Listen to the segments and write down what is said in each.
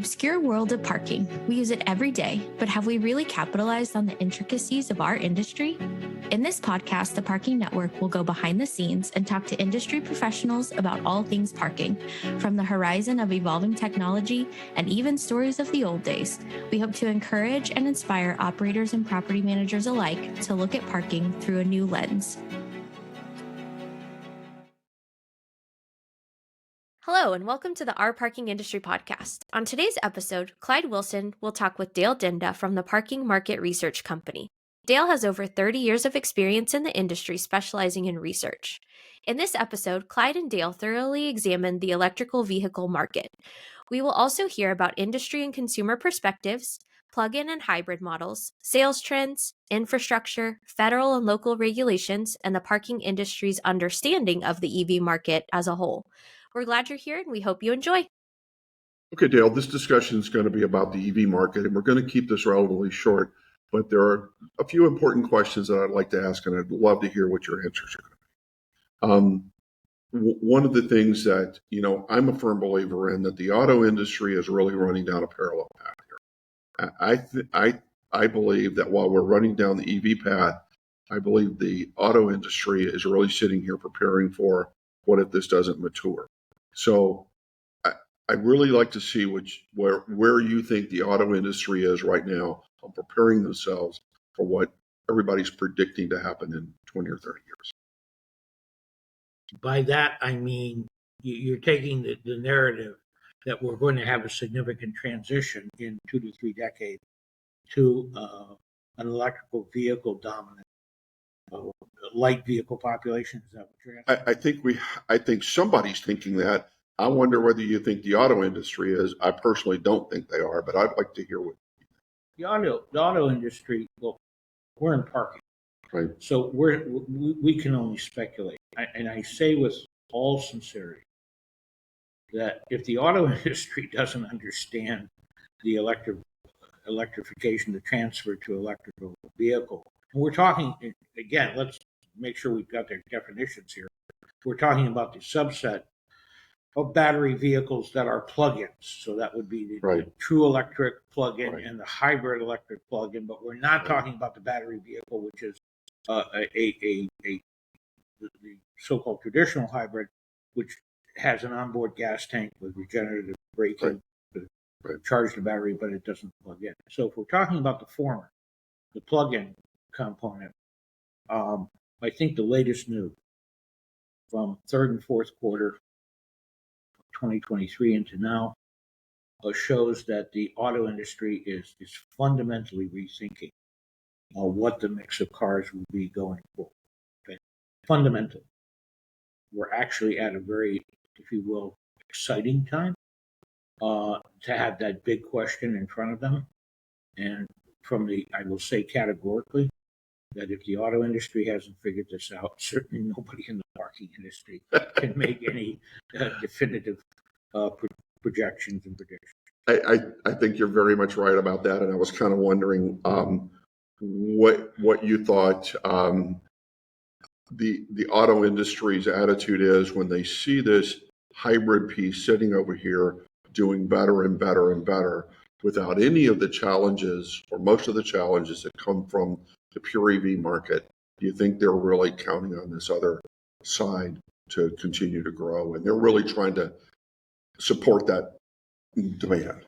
obscure world of parking. We use it every day, but have we really capitalized on the intricacies of our industry? In this podcast, the Parking Network will go behind the scenes and talk to industry professionals about all things parking, from the horizon of evolving technology and even stories of the old days. We hope to encourage and inspire operators and property managers alike to look at parking through a new lens. Hello, and welcome to the Our Parking Industry Podcast. On today's episode, Clyde Wilson will talk with Dale Dinda from the Parking Market Research Company. Dale has over 30 years of experience in the industry specializing in research. In this episode, Clyde and Dale thoroughly examined the electrical vehicle market. We will also hear about industry and consumer perspectives, plug-in and hybrid models, sales trends, infrastructure, federal and local regulations, and the parking industry's understanding of the EV market as a whole. We're glad you're here, and we hope you enjoy. Okay, Dale, this discussion is going to be about the EV market, and we're going to keep this relatively short, but there are a few important questions that I'd like to ask, and I'd love to hear what your answers are going to be. One of the things that, I'm a firm believer in, that the auto industry is really running down a parallel path here. I believe that while we're running down the EV path, I believe the auto industry is really sitting here preparing for what if this doesn't mature. So I'd really like to see where you think the auto industry is right now on preparing themselves for what everybody's predicting to happen in 20 or 30 years. By that, I mean, you're taking the narrative that we're going to have a significant transition in 2 to 3 decades to an electrical vehicle dominant light vehicle population. Is that what you're asking? I think somebody's thinking that. I wonder whether you think the auto industry is. I personally don't think they are, but I'd like to hear what the auto industry. Well, we're in parking, right? So we can only speculate. And I say with all sincerity that if the auto industry doesn't understand the electrification, the transfer to electrical vehicle, and we're talking again. Let's make sure we've got their definitions here. We're talking about the subset of battery vehicles that are plug-ins. So that would be the true electric plug-in and the hybrid electric plug-in, but we're not talking about the battery vehicle, which is the so-called traditional hybrid, which has an onboard gas tank with regenerative braking to charge the battery, but it doesn't plug in. So if we're talking about the former, the plug-in component, I think the latest news from third and fourth quarter 2023 into now shows that the auto industry is fundamentally rethinking what the mix of cars will be going forward. Okay? Fundamentally, we're actually at a very, if you will, exciting time to have that big question in front of them. And I will say categorically that if the auto industry hasn't figured this out, certainly nobody in the parking industry can make any definitive projections and predictions. I think you're very much right about that, and I was kind of wondering what you thought the auto industry's attitude is when they see this hybrid piece sitting over here doing better and better and better without any of the challenges or most of the challenges that come from the pure EV market. Do you think they're really counting on this other side to continue to grow, and they're really trying to support that demand?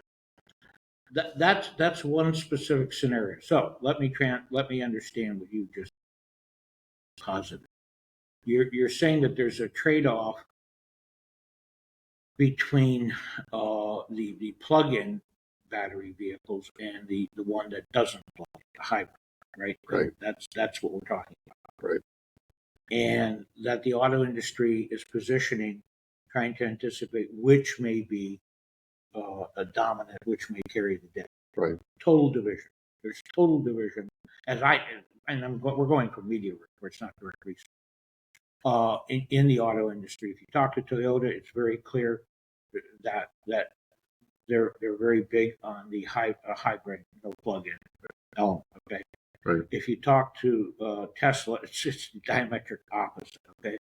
That's one specific scenario. So let me understand what you just posited. You're saying that there's a trade-off between the plug-in battery vehicles and the one that doesn't plug in, the hybrid, right? Right. That's what we're talking about. Right. And that the auto industry is positioning, trying to anticipate which may be a dominant, which may carry the day. Right. Total division. There's total division. We're going from media reports, not direct research. In the auto industry, if you talk to Toyota, it's very clear that they're very big on the hybrid, plug-in element. Okay. Right. If you talk to Tesla, it's just diametric opposite. Okay.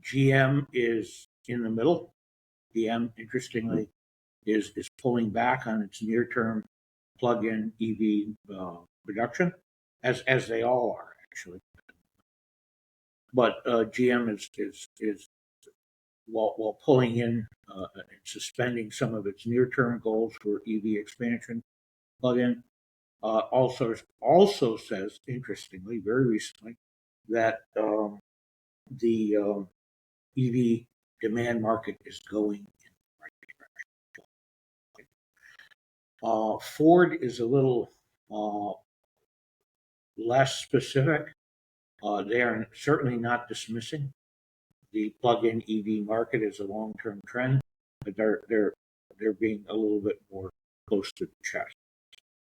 GM is in the middle. GM, interestingly, is pulling back on its near-term plug-in EV production, as they all are actually. But GM is while pulling in and suspending some of its near-term goals for EV expansion, plug-in also says, interestingly, very recently, that the EV demand market is going in the right direction. Ford is a little less specific. They are certainly not dismissing the plug-in EV market as a long-term trend, but they're being a little bit more close to the chest.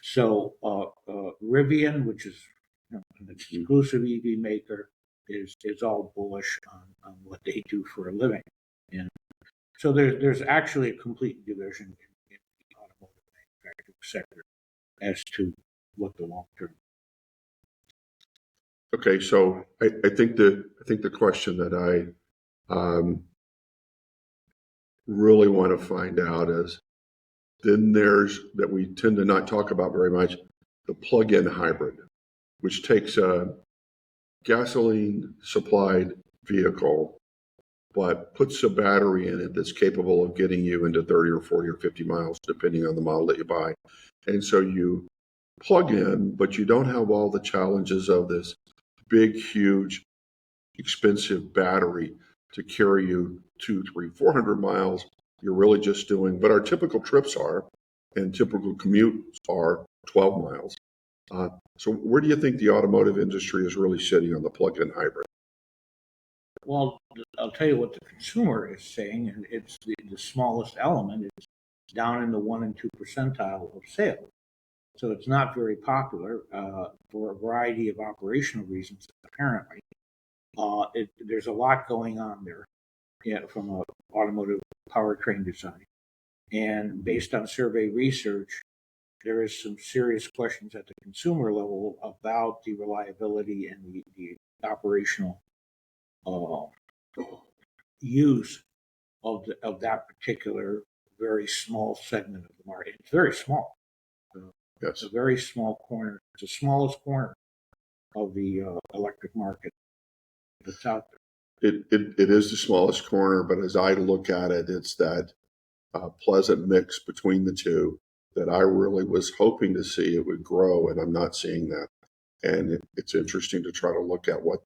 So Rivian, which is an exclusive EV maker, is all bullish on what they do for a living, and so there's actually a complete division in the automotive manufacturing sector as to what the long term. Okay, so I think the question that I really want to find out is, then there's, that we tend to not talk about very much, the plug-in hybrid, which takes a gasoline supplied vehicle but puts a battery in it that's capable of getting you into 30 or 40 or 50 miles depending on the model that you buy. And so you plug in, but you don't have all the challenges of this big, huge, expensive battery to carry you 200, 300, 400 miles. You're really just doing, but our typical trips are, and typical commutes are 12 miles. So where do you think the automotive industry is really sitting on the plug-in hybrid? Well, I'll tell you what the consumer is saying, and it's the smallest element. It's down in the 1 and 2 percentile of sales. So it's not very popular for a variety of operational reasons, apparently. There's a lot going on there from an automotive powertrain design. And based on survey research, there is some serious questions at the consumer level about the reliability and the operational use of that particular very small segment of the market. It's very small. Yes. It's a very small corner. It's the smallest corner of the electric market that's out there. It is the smallest corner, but as I look at it, it's that pleasant mix between the two that I really was hoping to see it would grow, and I'm not seeing that. And it's interesting to try to look at what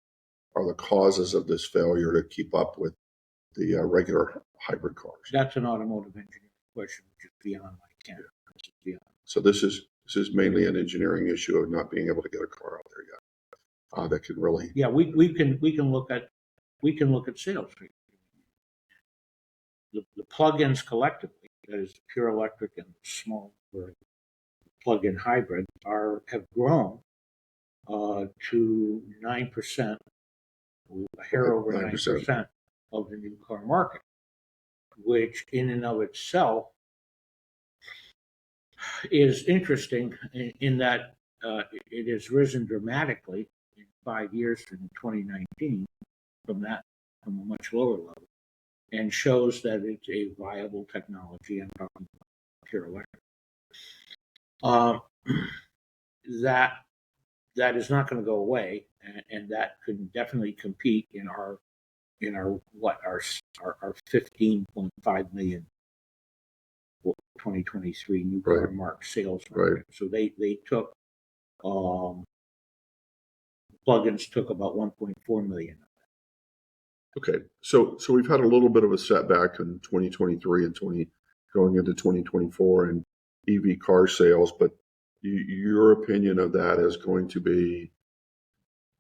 are the causes of this failure to keep up with the regular hybrid cars. That's an automotive engineering question, which is beyond my ken. So this is mainly an engineering issue of not being able to get a car out there yet. That could really. Yeah, we can look at sales. The plug-ins collectively, that is the pure electric and small plug-in hybrid, have grown to 9%, a hair over 9% of the new car market, which in and of itself is interesting in that it has risen dramatically in 5 years from 2019 from a much lower level, and shows that it's a viable technology. I'm talking about pure electric. That is not going to go away, and that could definitely compete in our 15.5 million 2023 new car mark sales market. Right. So they took plugins took about 1.4 million. Okay, so we've had a little bit of a setback in 2023 and going into 2024 in EV car sales, but your opinion of that is going to be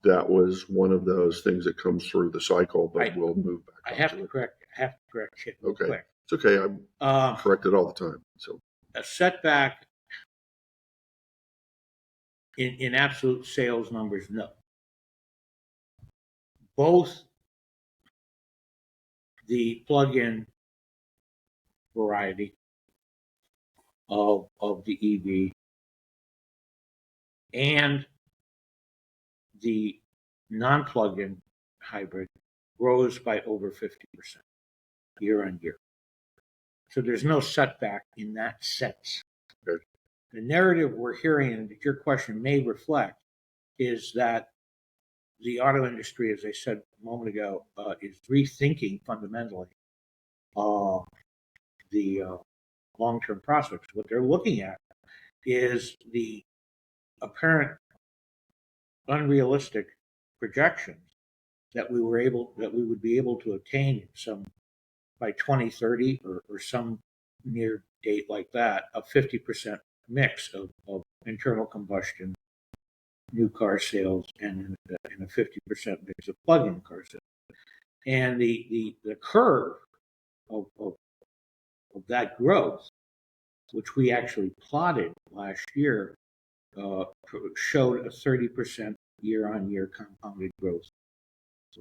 that was one of those things that comes through the cycle, but we'll move back. I have to correct you. Okay, quick. It's okay. I'm corrected all the time. So a setback in absolute sales numbers, no. Both the plug-in variety of the EV and the non-plug-in hybrid grows by over 50% year on year. So there's no setback in that sense. Good. The narrative we're hearing, and that your question may reflect, is that the auto industry, as I said a moment ago, is rethinking fundamentally the long-term prospects. What they're looking at is the apparent unrealistic projections that we would be able to attain by 2030 or some near date like that, a 50% mix of internal combustion new car sales and a 50% mix of plug-in car sales. And the curve of that growth, which we actually plotted last year, showed a 30% year-on-year compounded growth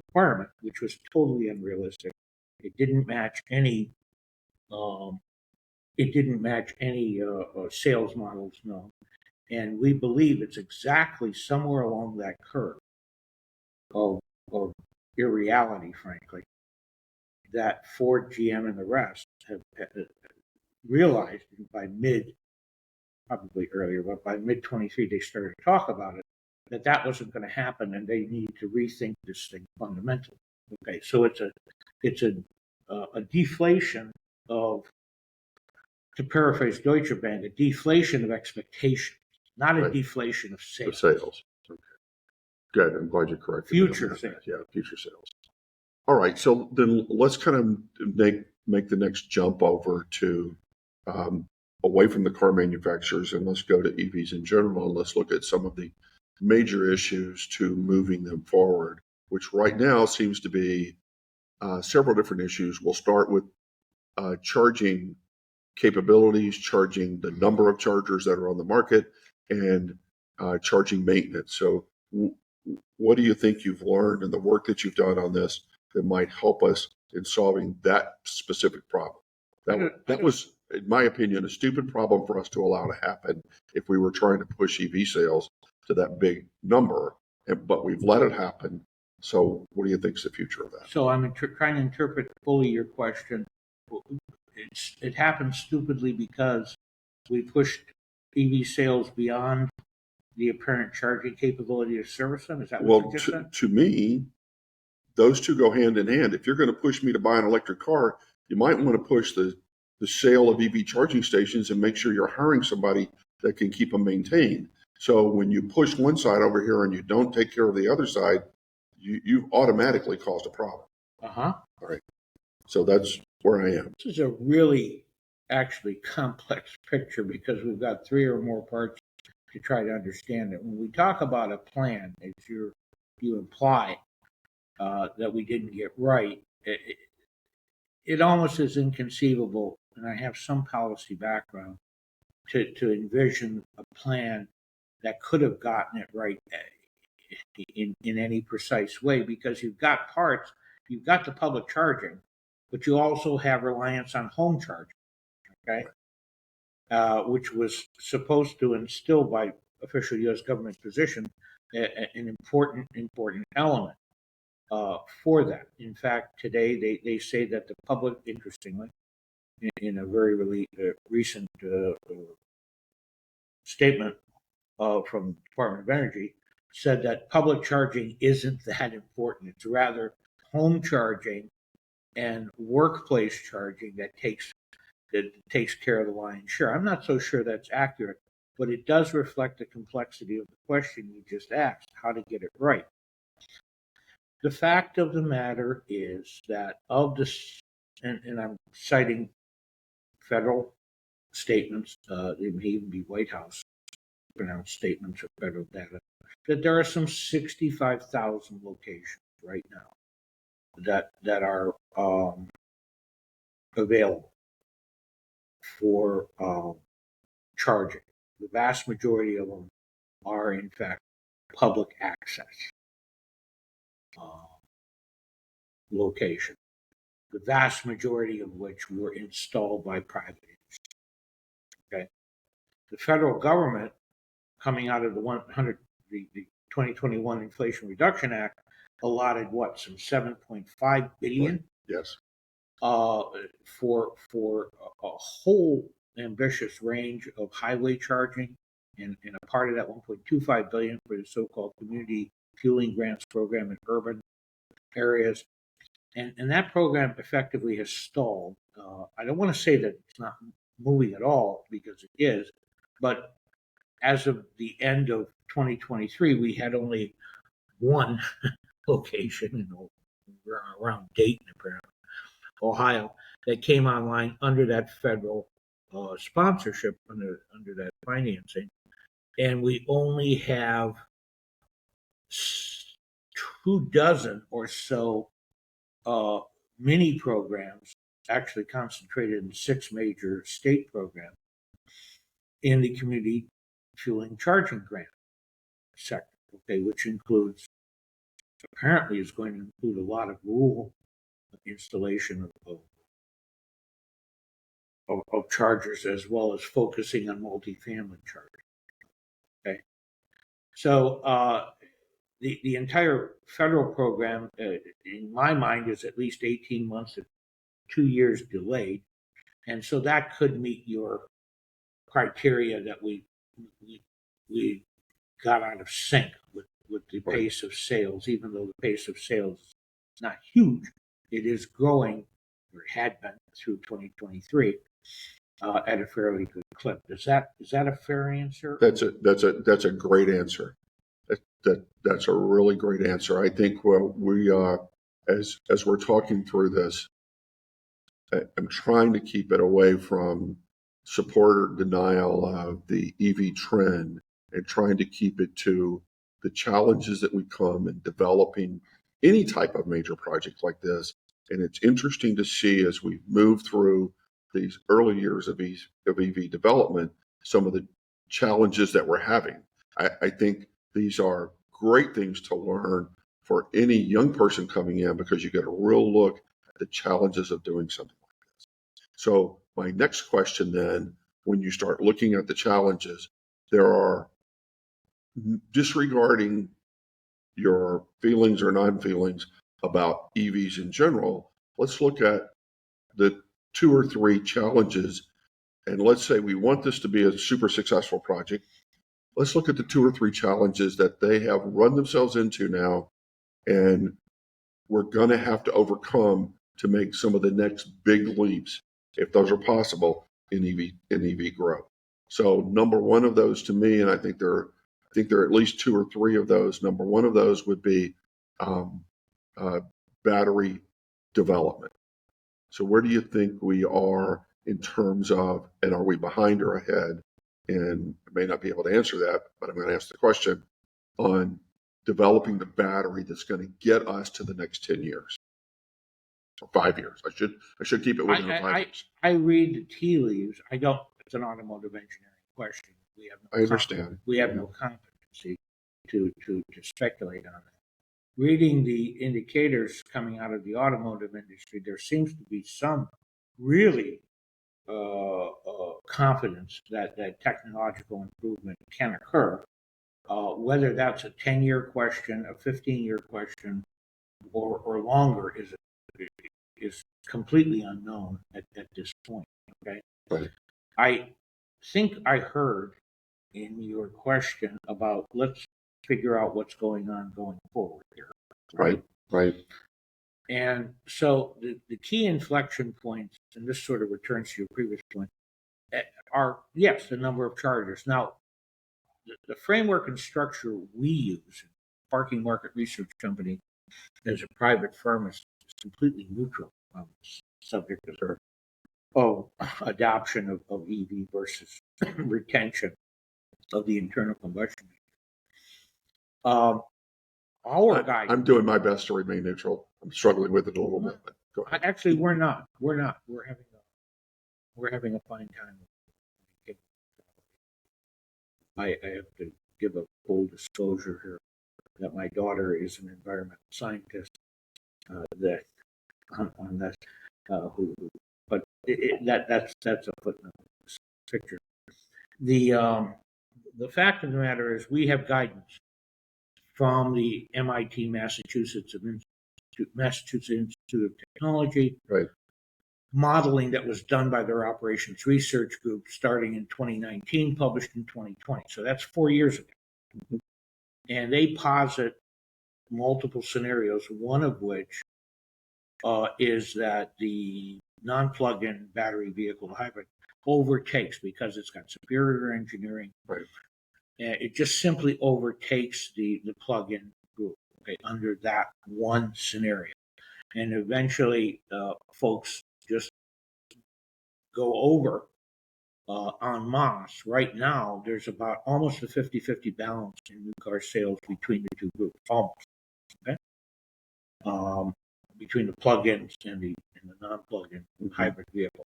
requirement, which was totally unrealistic. It didn't match any. Sales models, no. And we believe it's exactly somewhere along that curve of irreality, frankly, that Ford, GM, and the rest have realized by probably earlier, but by mid-23, they started to talk about it, that wasn't going to happen, and they need to rethink this thing fundamentally. Okay, so it's a deflation of, to paraphrase Deutsche Bank, a deflation of expectations, not a deflation of sales. The sales. Okay. Good. I'm glad you're correct. Future sales. Yeah, future sales. All right. So then let's kind of make the next jump over to away from the car manufacturers, and let's go to EVs in general, and let's look at some of the major issues to moving them forward, which right now seems to be several different issues. We'll start with charging capabilities, charging the number of chargers that are on the market, and charging maintenance. So what do you think you've learned in the work that you've done on this that might help us in solving that specific problem? That was, in my opinion, a stupid problem for us to allow to happen if we were trying to push EV sales to that big number, but we've let it happen. So what do you think is the future of that? So I'm trying to interpret fully your question. It happened stupidly because we pushed EV sales beyond the apparent charging capability to service them. Is that what you just said? To me, those two go hand in hand. If you're going to push me to buy an electric car, you might want to push the sale of EV charging stations and make sure you're hiring somebody that can keep them maintained. So when you push one side over here and you don't take care of the other side, you've automatically caused a problem. All right. So that's where I am. This is a really actually complex picture because we've got three or more parts to try to understand it. When we talk about a plan, as you imply that we didn't get right, it almost is inconceivable, and I have some policy background, to envision a plan that could have gotten it right in any precise way, because you've got parts, you've got the public charging, but you also have reliance on home charging, okay? Which was supposed to instill by official U.S. government position an important element for that. In fact, today they say that the public, interestingly, in a very recent statement from the Department of Energy, said that public charging isn't that important. It's rather home charging and workplace charging that takes care of the lion's share. I'm not so sure that's accurate, but it does reflect the complexity of the question you just asked, how to get it right. The fact of the matter is that of this, and I'm citing federal statements, they may even be White House pronounced statements of federal data, that there are some 65,000 locations right now that are available for charging. The vast majority of them are, in fact, public access locations. The vast majority of which were installed by private industry. Okay, the federal government, coming out of the 2021 Inflation Reduction Act, allotted some $7.5 billion. Yes. for a whole ambitious range of highway charging, and a part of that 1.25 billion for the so-called community fueling grants program in urban areas. And that program effectively has stalled. I don't want to say that it's not moving at all, because it is, but as of the end of 2023, we had only one location around Dayton, apparently, Ohio, that came online under that federal sponsorship, under that financing, and we only have 24 or so mini programs, actually concentrated in 6 major state programs in the community fueling charging grant sector, okay, which apparently is going to include a lot of rural installation of chargers, as well as focusing on multifamily charging. Okay, so the entire federal program, in my mind, is at least 18 months to 2 years delayed, and so that could meet your criteria that we got out of sync with the pace of sales. Even though the pace of sales is not huge, it is growing, or had been through 2023, at a fairly good clip. Is that a fair answer? That's a great answer. That's a really great answer. I think we as we're talking through this, I'm trying to keep it away from support or denial of the EV trend, and trying to keep it to the challenges that we come in developing any type of major project like this. And it's interesting to see, as we move through these early years of EV development, some of the challenges that we're having. I think these are great things to learn for any young person coming in, because you get a real look at the challenges of doing something like this. So my next question then, when you start looking at the challenges, there are, disregarding your feelings or non-feelings about EVs in general, let's look at the 2 or 3 challenges. And let's say we want this to be a super successful project. Let's look at the 2 or 3 challenges that they have run themselves into now, and we're going to have to overcome to make some of the next big leaps, if those are possible, in EV growth. So number one of those, to me, and I think there are at least 2 or 3 of those. Number one of those would be battery development. So where do you think we are in terms of, and are we behind or ahead? And I may not be able to answer that, but I'm going to ask the question on developing the battery that's going to get us to the next 10 years or 5 years. I should keep it within the 5 years. I read the tea leaves. I don't. It's an automotive engineering question. I understand. We have no competency to speculate on that. Reading the indicators coming out of the automotive industry, there seems to be some really confidence that technological improvement can occur. Whether that's a 10-year question, a 15-year question, or longer is completely unknown at this point. Okay. Right. I think I heard in your question about, let's figure out what's going on going forward here. Right. And so the key inflection points, and this sort of returns to your previous point, are, yes, the number of chargers. Now, the framework and structure we use, Parking Market Research Company, as a private firm, is completely neutral on this subject of adoption of EV versus retention of the internal combustion. Our guidance. I'm doing my best to remain neutral. I'm struggling with it a little bit. But go ahead. Actually, we're not. We're having a fine time. I have to give a full disclosure here that my daughter is an environmental scientist. That on that, but that's a footnote in this picture. The fact of the matter is, we have guidance from the MIT Massachusetts Institute of Technology, right, modeling that was done by their operations research group starting in 2019, published in 2020. So that's 4 years ago. And they posit multiple scenarios, one of which is that the non-plug-in battery vehicle hybrid overtakes, because it's got superior engineering. Right. It just simply overtakes the plug-in group, okay, under that one scenario. And eventually, folks just go over en masse. Right now, there's about almost a 50-50 balance in new car sales between the two groups, almost. Okay, between the plug-ins and the non-plug-in hybrid vehicle.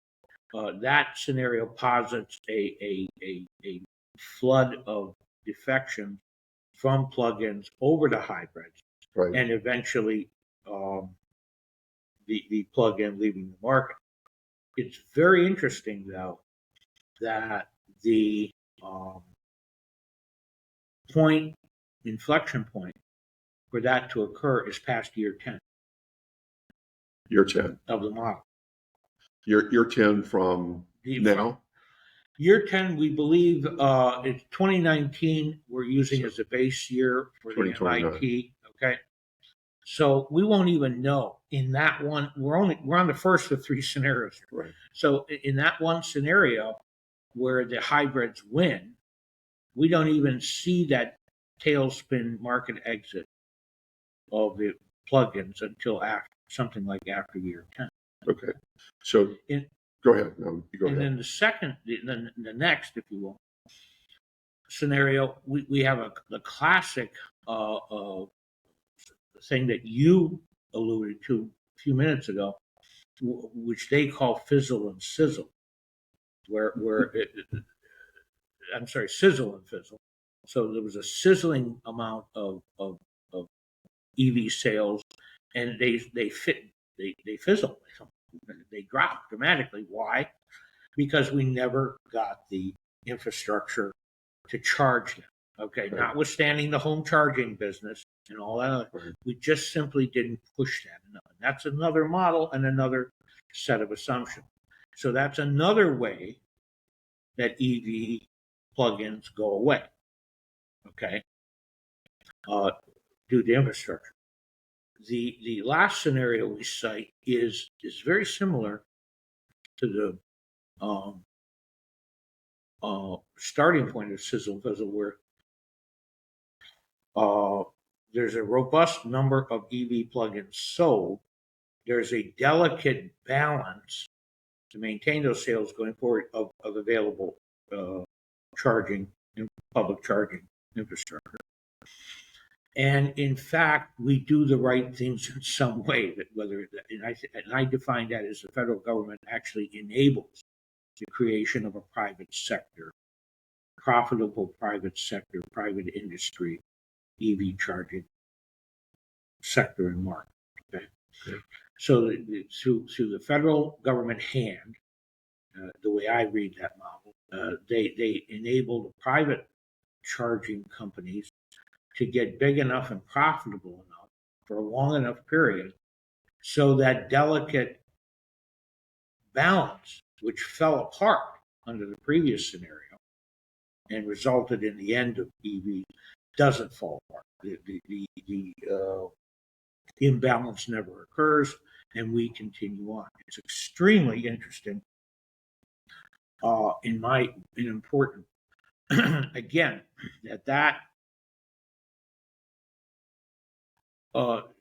That scenario posits a flood of defections from plug-ins over to hybrids, Right. and eventually the plug-in leaving the market. It's very interesting, though, that the inflection point for that to occur is past year 10. Year 10. Of the model. Year 10 from now? Year 10, we believe, it's 2019. We're using as a base year for the MIT. Okay. So we won't even know in that one. We're on the first of three scenarios here. Right. So in that one scenario where the hybrids win, we don't even see that tailspin market exit of the plugins until something like after year 10. Okay. So go ahead. No, you go ahead. And then the next, if you will, scenario, we have the classic thing that you alluded to a few minutes ago, which they call fizzle and sizzle, I'm sorry, sizzle and fizzle. So there was a sizzling amount of EV sales, and they fizzle. They drop dramatically. Why? Because we never got the infrastructure to charge them. Okay, right. Notwithstanding the home charging business and all that, right. We just simply didn't push that enough. And that's another model and another set of assumptions. So that's another way that EV plugins go away. Okay, due to infrastructure. The last scenario we cite is very similar to the starting point of sizzle and fizzle, where there's a robust number of EV plugins sold. There's a delicate balance to maintain those sales going forward of available charging and public charging infrastructure. And in fact, we do the right things in some way. And I define that as the federal government actually enables the creation of a private sector, profitable private sector, private industry, EV charging sector and market. Okay. So through the federal government hand, the way I read that model, they enable the private charging companies to get big enough and profitable enough for a long enough period, so that delicate balance, which fell apart under the previous scenario and resulted in the end of EV, doesn't fall apart. The imbalance never occurs, and we continue on. It's extremely interesting, and important. Again, that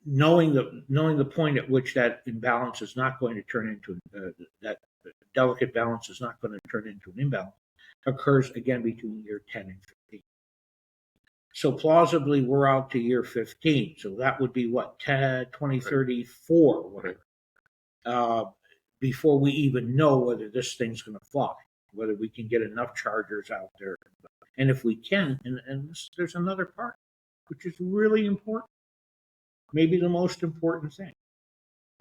knowing the point at which that imbalance is not going to turn into that delicate balance is not going to turn into an imbalance, occurs again between year 10 and 15. So plausibly, we're out to year 15. So that would be what, 2034, whatever, before we even know whether this thing's going to fly, whether we can get enough chargers out there. And if we can, and there's another part, which is really important. Maybe the most important thing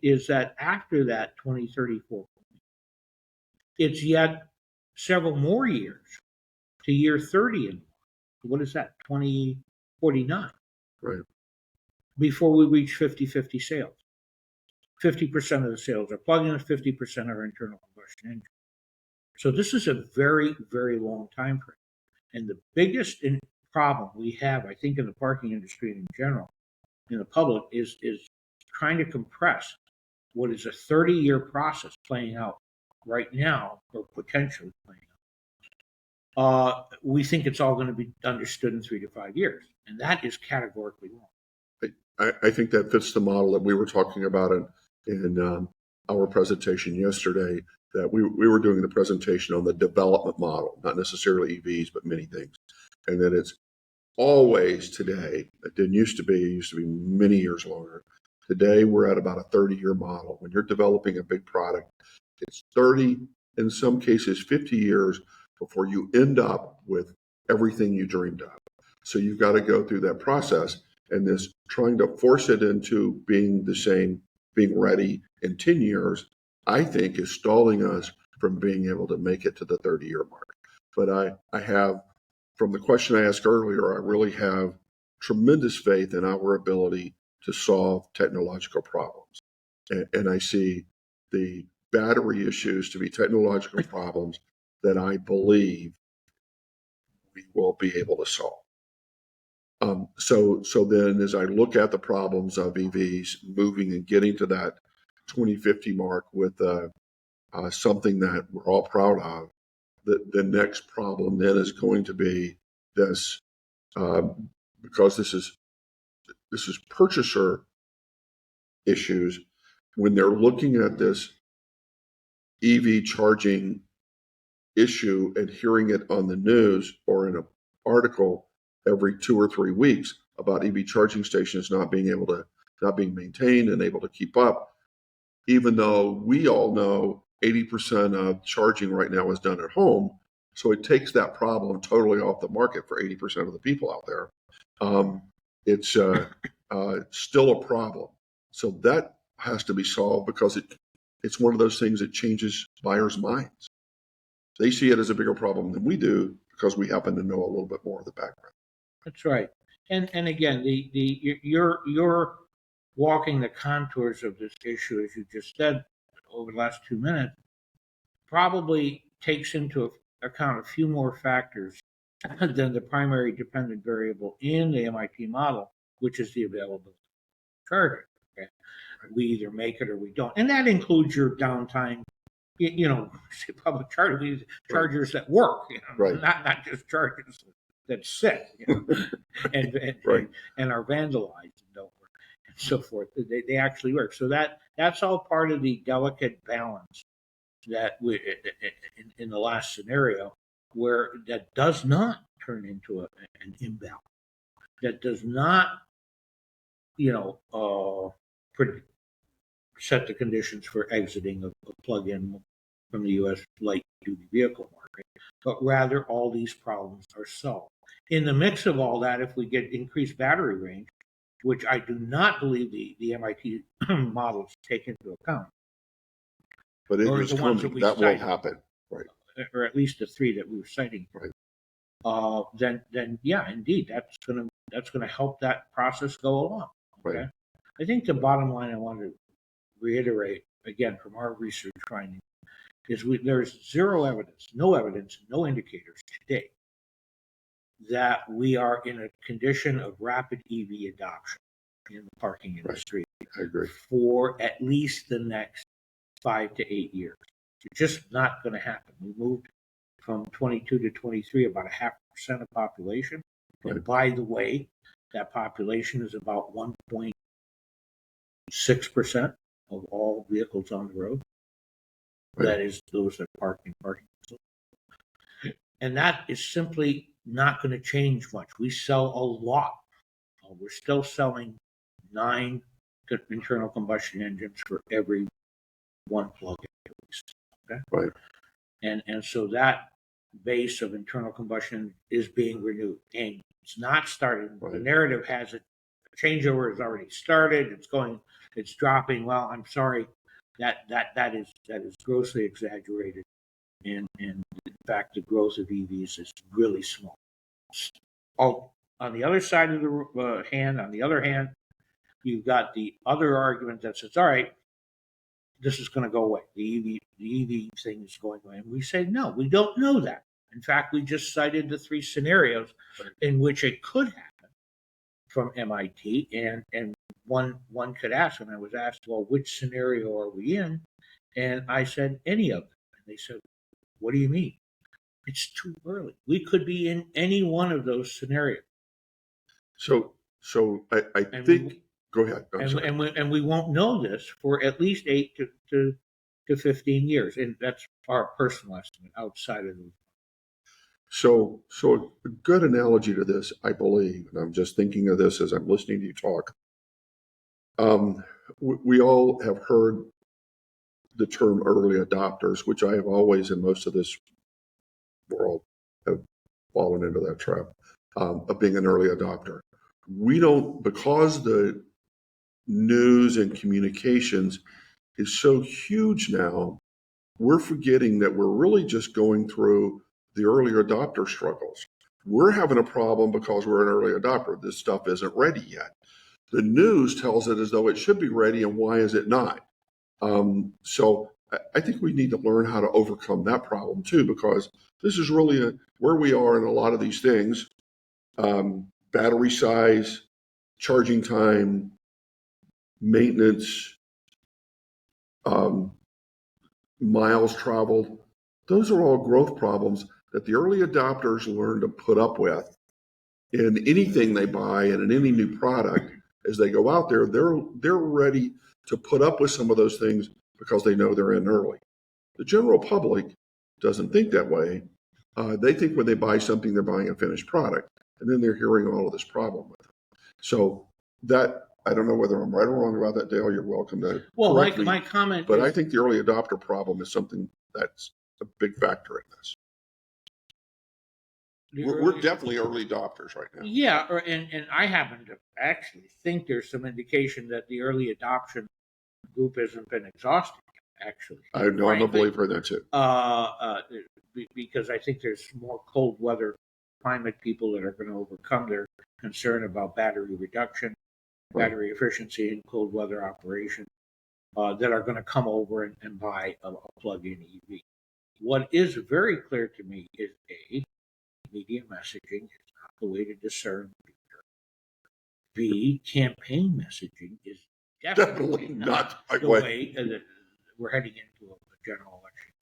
is that after that 2034, it's yet several more years to year 30. And what is that, 2049? Right. Before we reach 50-50 sales. 50% of the sales are plug-in, 50% are internal combustion engine. So this is a very, very long time frame. And the biggest problem we have, I think, in the parking industry and in general, in the public, is trying to compress what is a 30-year process playing out right now, or potentially playing out. We think it's all going to be understood in 3 to 5 years, and that is categorically wrong. I think that fits the model that we were talking about in our presentation yesterday, that we were doing the presentation on the development model, not necessarily EVs, but many things. And that it's always today, it didn't used to be many years longer. Today, we're at about a 30-year model. When you're developing a big product, it's 30, in some cases 50 years before you end up with everything you dreamed of. So you've got to go through that process, and this trying to force it into being the same, being ready in 10 years, I think is stalling us from being able to make it to the 30-year mark. But I have, from the question I asked earlier, I really have tremendous faith in our ability to solve technological problems. And I see the battery issues to be technological problems that I believe we will be able to solve. So then as I look at the problems of EVs moving and getting to that 2050 mark with something that we're all proud of, the next problem then is going to be this, because this is purchaser issues. When they're looking at this EV charging issue and hearing it on the news or in an article every 2 or 3 weeks about EV charging stations not being maintained and able to keep up, even though we all know 80% of charging right now is done at home. So it takes that problem totally off the market for 80% of the people out there. It's still a problem. So that has to be solved, because it's one of those things that changes buyers' minds. They see it as a bigger problem than we do because we happen to know a little bit more of the background. That's right. And again, you're walking the contours of this issue, as you just said, over the last 2 minutes, probably takes into account a few more factors than the primary dependent variable in the MIT model, which is the availability of charging. Okay? We either make it or we don't. And that includes your downtime, public chargers, chargers that work, Right. not just chargers that sit, and are vandalized and don't work, and so forth. They actually work. So that's all part of the delicate balance that we in the last scenario, where that does not turn into an imbalance, that does not set the conditions for exiting of plug-in from the U.S. light-duty vehicle market, but rather all these problems are solved. In the mix of all that, if we get increased battery range, which I do not believe the MIT models take into account, but it or is the ones coming. that we That will cited, happen, right? Or at least the 3 that we were citing. Right. Then yeah, indeed, that's gonna help that process go along. Okay. Right. I think the bottom line I want to reiterate again from our research findings is there's no evidence, no indicators today that we are in a condition of rapid EV adoption in the parking industry. I agree. For at least the next 5 to 8 years. It's just not going to happen. We moved from 22 to 23 about 0.5% of population. Right. And by the way, that population is about 1.6% of all vehicles on the road. Right. That is, those that park in parking facilities. And that is simply not going to change much. We sell a lot. We're still selling 9 internal combustion engines for every 1 plug-in at least. Okay? Right. And so that base of internal combustion is being renewed, and it's not starting. Right. The narrative has it. The changeover has already started. It's dropping. Well, I'm sorry, that is grossly exaggerated, and in fact, the growth of EVs is really small. On the other side of the hand, you've got the other argument that says, all right, this is going to go away. The EV thing is going away. And we say, no, we don't know that. In fact, we just cited the 3 scenarios in which it could happen from MIT. And one could ask, and I was asked, well, which scenario are we in? And I said, any of them. And they said, what do you mean? It's too early. We could be in any one of those scenarios. So I think. Go ahead. And we won't know this for at least 8 to 15 years, and that's our personal estimate outside of the. So a good analogy to this, I believe, and I'm just thinking of this as I'm listening to you talk. We all have heard the term early adopters, which I have always, in most of this world, have fallen into that trap of being an early adopter. We don't, because the news and communications is so huge now, we're forgetting that we're really just going through the early adopter struggles. We're having a problem because we're an early adopter. This stuff isn't ready yet. The news tells it as though it should be ready, and why is it not? So I think we need to learn how to overcome that problem too, because this is really where we are in a lot of these things. Battery size, charging time, maintenance, miles traveled. Those are all growth problems that the early adopters learn to put up with in anything they buy and in any new product. As they go out there, they're ready to put up with some of those things because they know they're in early. The general public doesn't think that way. They think when they buy something, they're buying a finished product, and then they're hearing all of this problem with it. So that, I don't know whether I'm right or wrong about that, Dale. You're welcome to correct me. My comment But is, I think the early adopter problem is something that's a big factor in this. We're definitely early adopters right now. Yeah, and I happen to actually think there's some indication that the early adoption group hasn't been exhausted yet, actually. I know, I'm a believer in that too. Because I think there's more cold weather climate people that are going to overcome their concern about battery reduction, battery efficiency in cold weather operation, that are going to come over and buy a plug-in EV. What is very clear to me is media messaging is not the way to discern the future. B, campaign messaging is definitely not the way that we're heading into a general election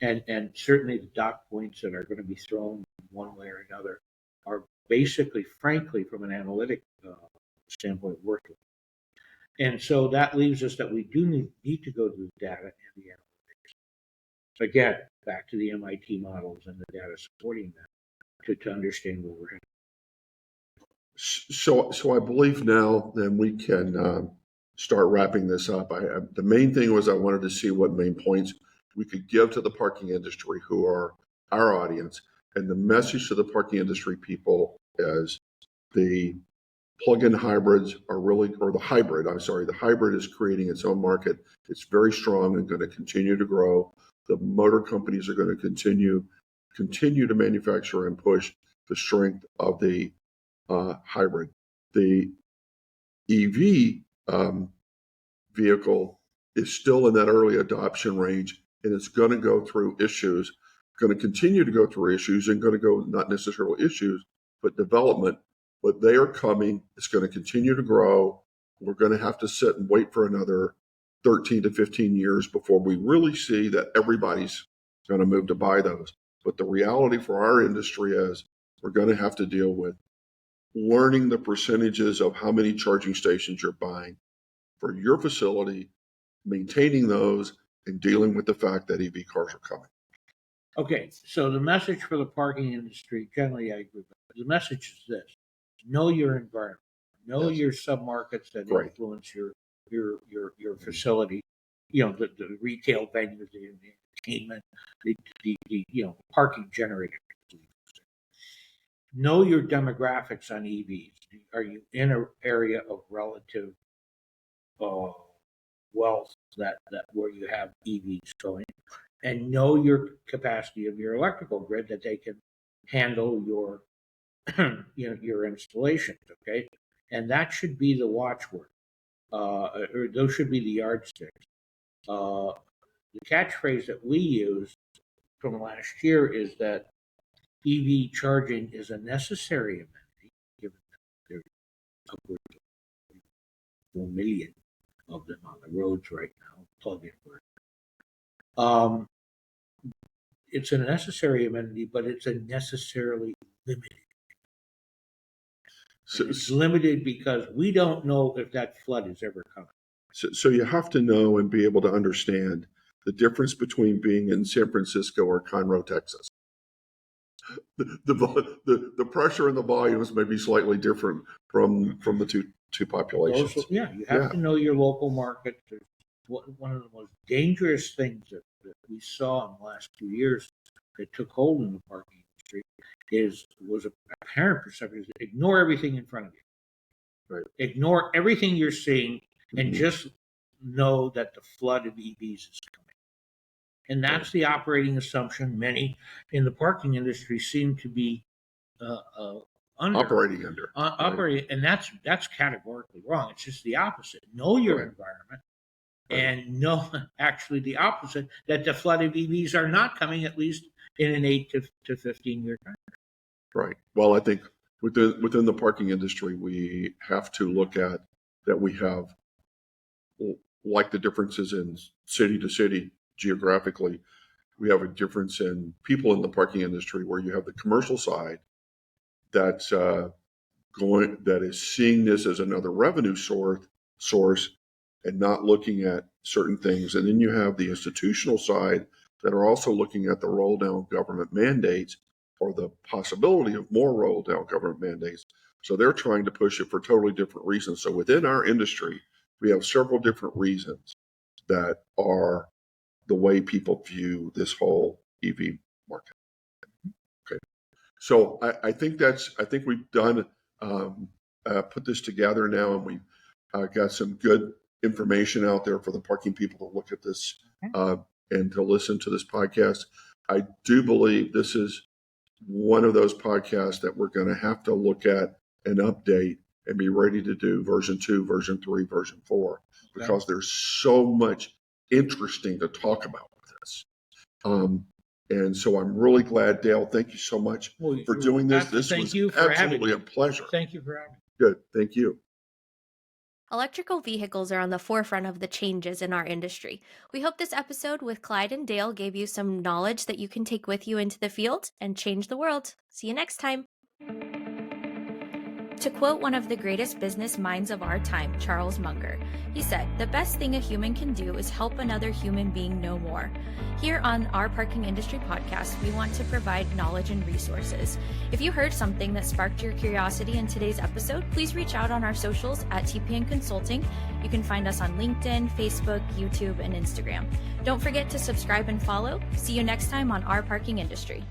campaign. And certainly the dot points that are going to be thrown one way or another are basically, frankly, from an analytic standpoint, worthless. And so that leaves us that we do need to go to the data and the analytics. Again, back to the MIT models and the data supporting that to understand where we're headed. So I believe now then we can start wrapping this up. The main thing was I wanted to see what main points we could give to the parking industry, who are our audience. And the message to the parking industry people is the plug-in hybrids are really, or the hybrid is creating its own market. It's very strong and going to continue to grow. The motor companies are going to continue to manufacture and push the strength of the hybrid. The EV vehicle is still in that early adoption range, and it's going to go through issues, going to continue to go through issues, and going to go not necessarily issues, but development. But they are coming. It's going to continue to grow. We're going to have to sit and wait for another 13 to 15 years before we really see that everybody's going to move to buy those. But the reality for our industry is we're going to have to deal with learning the percentages of how many charging stations you're buying for your facility, maintaining those, and dealing with the fact that EV cars are coming. Okay, so the message for the parking industry, generally I agree with. The message is this: know your environment, know your submarkets that influence your facility. You know, the retail venues, the entertainment, the parking generators. Know your demographics on EVs. Are you in an area of relative wealth that where you have EVs going? And know your capacity of your electrical grid that they can handle your your installations. Okay, and that should be the watchword. or those should be the yardsticks. The catchphrase that we use from last year is that EV charging is a necessary amenity, given that there's upwards of 4 million of them on the roads right now, plug-in version. It's a necessary amenity, but it's a necessarily limited. So it's limited because we don't know if that flood is ever coming. So you have to know and be able to understand the difference between being in San Francisco or Conroe, Texas. The pressure and the volumes may be slightly different from the two populations. You have to know your local market. One of the most dangerous things that we saw in the last 2 years that took hold in the parking industry was a apparent perception: ignore everything in front of you. Right. Ignore everything you're seeing and just know that the flood of EVs is coming. And that's the operating assumption many in the parking industry seem to be operating under. And that's categorically wrong. It's just the opposite. Know your environment, and know actually the opposite, that the flood of EVs are not coming, at least in an 8 to 15 year time. Right. Well, I think within the parking industry, we have to look at that we have, like the differences in city to city geographically, we have a difference in people in the parking industry where you have the commercial side that's that is seeing this as another revenue source and not looking at certain things. And then you have the institutional side that are also looking at the roll down government mandates or the possibility of more roll down government mandates. So they're trying to push it for totally different reasons. So within our industry, we have several different reasons that are the way people view this whole EV market. Okay. So I think we've done, put this together now, and we've got some good information out there for the parking people to look at this and to listen to this podcast. I do believe this is one of those podcasts that we're going to have to look at and update and be ready to do version 2, version 3, version 4, because there's so much interesting to talk about with this. And so I'm really glad, Dale, thank you so much for doing this. This was absolutely a pleasure. Thank you for having me. Good. Thank you. Electrical vehicles are on the forefront of the changes in our industry. We hope this episode with Clyde and Dale gave you some knowledge that you can take with you into the field and change the world. See you next time. To quote one of the greatest business minds of our time, Charles Munger, he said, "The best thing a human can do is help another human being know more." Here on our Parking Industry Podcast, we want to provide knowledge and resources. If you heard something that sparked your curiosity in today's episode, please reach out on our socials at TPN Consulting. You can find us on LinkedIn, Facebook, YouTube, and Instagram. Don't forget to subscribe and follow. See you next time on Our Parking Industry.